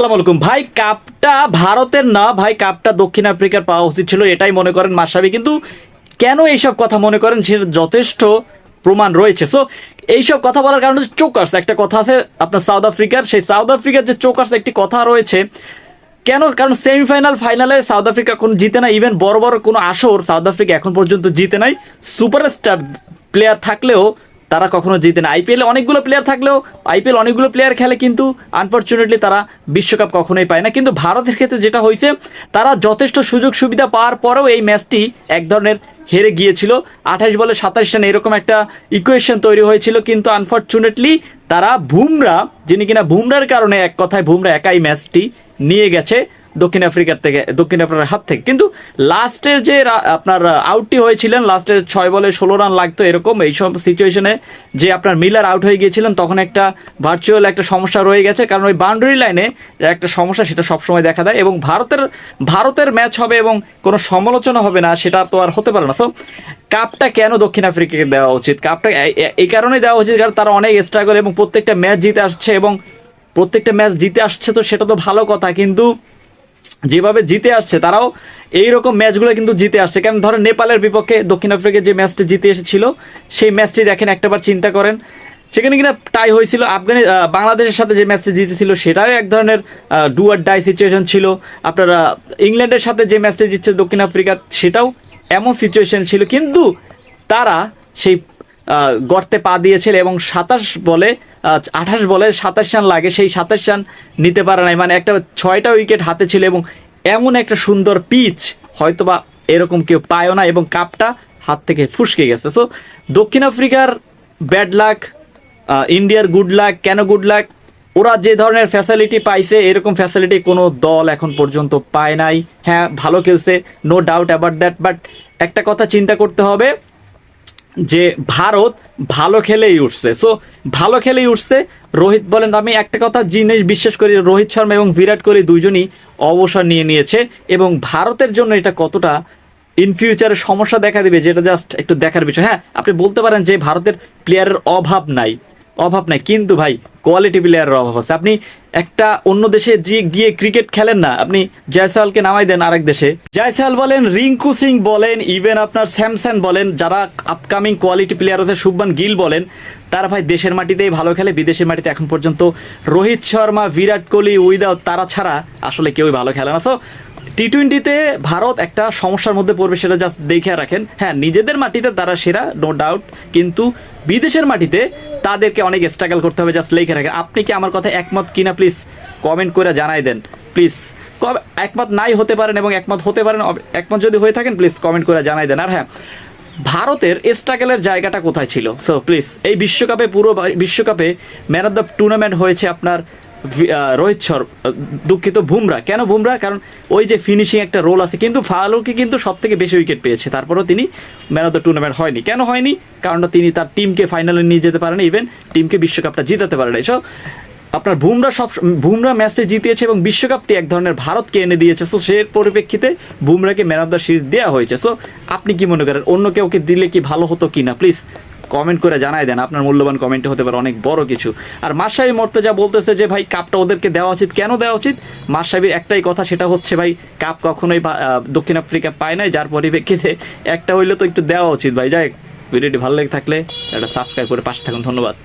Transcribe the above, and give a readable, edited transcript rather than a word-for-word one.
আসসালামু আলাইকুম ভাই। কাপটা ভারতের না ভাই, কাপটা দক্ষিণ আফ্রিকার পাওয়া উচিত ছিল, এটাই মনে করেন মাশরাফি। কিন্তু কেন এইসব কথা মনে করেন, সে যথেষ্ট প্রমাণ রয়েছে। সো এইসব কথা বলার কারণে চোকার্স একটা কথা আছে আপনার সাউথ আফ্রিকার, সেই সাউথ আফ্রিকার যে চোকার্স একটি কথা রয়েছে। কেন? কারণ সেমিফাইনাল ফাইনালে সাউথ আফ্রিকা এখন জিতে নাই, ইভেন বড় বড় কোনো আসর সাউথ আফ্রিকা এখন পর্যন্ত জিতে নাই। সুপারস্টার প্লেয়ার থাকলেও তারা কখনো জিতে না। আইপিএলে অনেকগুলো প্লেয়ার থাকলেও আইপিএল অনেকগুলো প্লেয়ার খেলে, কিন্তু আনফরচুনেটলি তারা বিশ্বকাপ কখনোই পায় না। কিন্তু ভারতের ক্ষেত্রে যেটা হয়েছে, তারা যথেষ্ট সুযোগ সুবিধা পাওয়ার পরেও এই ম্যাচটি এক ধরনের হেরে গিয়েছিল। 28 বলে 27 রান এরকম একটা ইকুয়েশন তৈরি হয়েছিল, কিন্তু আনফরচুনেটলি তারা বুমরা, যিনি কিনা বুমরার কারণে এক কথায় বুমরা একাই ম্যাচটি নিয়ে গেছে দক্ষিণ আফ্রিকার হাত থেকে। কিন্তু লাস্টের যে আপনার আউটটি হয়েছিলেন, লাস্টের 6 বলে 16 রান লাগতো, এরকম এইসব সিচুয়েশনে যে আপনার মিলার আউট হয়ে গিয়েছিলেন, তখন একটা ভার্চুয়াল একটা সমস্যা রয়ে গেছে। কারণ ওই বাউন্ডারি লাইনে একটা সমস্যা, সেটা সবসময় দেখা দেয়। এবং ভারতের ম্যাচ হবে এবং কোনো সমালোচনা হবে না, সেটা তো আর হতে পারে না। সো কাপটা কেন দক্ষিণ আফ্রিকাকে দেওয়া উচিত? কাপটা এই কারণেই দেওয়া উচিত কারণ তারা অনেক স্ট্রাগল এবং প্রত্যেকটা ম্যাচ জিতে আসছে, এবং প্রত্যেকটা ম্যাচ জিতে আসছে, তো সেটা তো ভালো কথা। কিন্তু যেভাবে জিতে আসছে তারাও এইরকম ম্যাচগুলো কিন্তু জিতে আসছে। কারণ ধরেন নেপালের বিপক্ষে দক্ষিণ আফ্রিকা যে ম্যাচটি জিতে এসেছিল, সেই ম্যাচটি দেখেন, একটাবার চিন্তা করেন, সেখানে কিনা টাই হয়েছিল। বাংলাদেশের সাথে যে ম্যাচটি জিতেছিল সেটাও এক ধরনের ডু আর ডাই সিচুয়েশন ছিল। আপনারা ইংল্যান্ডের সাথে যে ম্যাচটি জিতছে দক্ষিণ আফ্রিকা, সেটাও এমন সিচুয়েশন ছিল, কিন্তু তারা সেই গর্তে পা দিয়েছিল এবং 28 বলে 27 রান লাগে, সেই 27 রান নিতে পারে নাই। মানে একটা 6টা উইকেট হাতে ছিল এবং এমন একটা সুন্দর পিচ হয়তোবা এরকম কেউ পায়ও না, এবং কাপটা হাত থেকে ফুসকে গেছে। সো দক্ষিণ আফ্রিকার ব্যাড লাক, ইন্ডিয়ার গুড লাক। কেন গুড লাক? ওরা যে ধরনের ফ্যাসিলিটি পাইছে, এরকম ফ্যাসিলিটি কোনো দল এখন পর্যন্ত পায় নাই। হ্যাঁ, ভালো খেলছে, no doubt about that, but একটা কথা চিন্তা করতে হবে যে ভারত ভালো খেলেই উঠছে। সো ভালো খেলেই উঠছে। রোহিত বলেন, আমি একটা কথা জিনিস বিশ্বাস করি, রোহিত শর্মা এবং বিরাট কোহলি দুইজনই অবসর নিয়ে নিয়েছে, এবং ভারতের জন্য এটা কতটা ইন ফিউচারে সমস্যা দেখা দিবে, যেটা জাস্ট একটু দেখার বিষয়। হ্যাঁ, আপনি বলতে পারেন যে ভারতের প্লেয়ারের অভাব নাই, কিন্তু ভাই কোয়ালিটি প্লেয়ারের অভাব আছে। আপনি একটা অন্য দেশে গিয়ে ক্রিকেট খেলেন না, আপনি জয়সওয়ালকে নামাই দেন আরেক দেশে, জয়সওয়াল বলেন, রিঙ্কু সিং বলেন, ইভেন আপনার স্যামসন বলেন, যারা আপকামিং কোয়ালিটি প্লেয়ার আছে, শুভমান গিল বলেন, তারা ভাই দেশের মাটিতেই ভালো খেলে। বিদেশের মাটিতে এখন পর্যন্ত রোহিত শর্মা, বিরাট কোহলি, উইদাউট তারা ছাড়া আসলে কেউই ভালো খেলে না। সো টি-20তে ভারত একটা সমস্যার মধ্যে পড়বে, সেটা জাস্ট দেখে রাখেন। হ্যাঁ, নিজেদের মাটিতে তারা সেরা, নো ডাউট, কিন্তু বিদেশের মাটিতে তাদেরকে অনেক স্ট্রাগল করতে হবে, জাস্ট লিখে রাখেন। আপনি কি আমার কথা একমত কিনা প্লিজ কমেন্ট করে জানাই দেন প্লিজ। একমত নাই হতে পারেন এবং একমত হতে পারেন, একমত যদি হয়ে থাকেন প্লিজ কমেন্ট করে জানাই দেন। আর হ্যাঁ, ভারতের স্ট্রাগলের জায়গাটা কোথায় ছিল? সো প্লিজ, এই বিশ্বকাপে পুরো বিশ্বকাপে ম্যান অফ দ্য টুর্নামেন্ট হয়েছে আপনার রোহিত শর্মা, দুঃখিত বুমরা। কেন বুমরা? কারণ ওই যে ফিনিশিং একটা রোল আছে, কিন্তু ফারুকি কিন্তু সব থেকে বেশি উইকেট পেয়েছে, তারপরেও তিনি ম্যান অফ দ্য টুর্নামেন্ট হয়নি। কেন হয়নি? কারণটা তিনি তার টিমকে ফাইনালে নিয়ে যেতে পারেন, ইভেন টিমকে বিশ্বকাপটা জিতাতে পারেন। এসব আপনার বুমরা ম্যাচে জিতিয়েছে এবং বিশ্বকাপটি এক ধরনের ভারতকে এনে দিয়েছে। সো সে পরিপ্রেক্ষিতে বুমরাকে ম্যান অফ দ্য সিরিজ দেওয়া হয়েছে। সো আপনি কি মনে করেন, অন্য কেউকে দিলে কি ভালো হতো কিনা প্লিজ কমেন্ট করে জানাই দেন। আপনার মূল্যবান কমেন্টে হতে পারে অনেক বড় কিছু। আর মাশরাফি মর্তজা বলতেছে যে ভাই কাপটা ওদেরকে দেওয়া উচিত। কেন দেওয়া উচিত? মাশরাফির একটাই কথা, সেটা হচ্ছে ভাই কাপ কখনোই দক্ষিণ আফ্রিকা পায় নাই, যার পরিপ্রেক্ষিতে একটা হইলে তো একটু দেওয়া উচিত ভাই। যাই, ভিডিওটি ভালো লেগে থাকলে একটা সাবস্ক্রাইব করে পাশে থাকুন। ধন্যবাদ।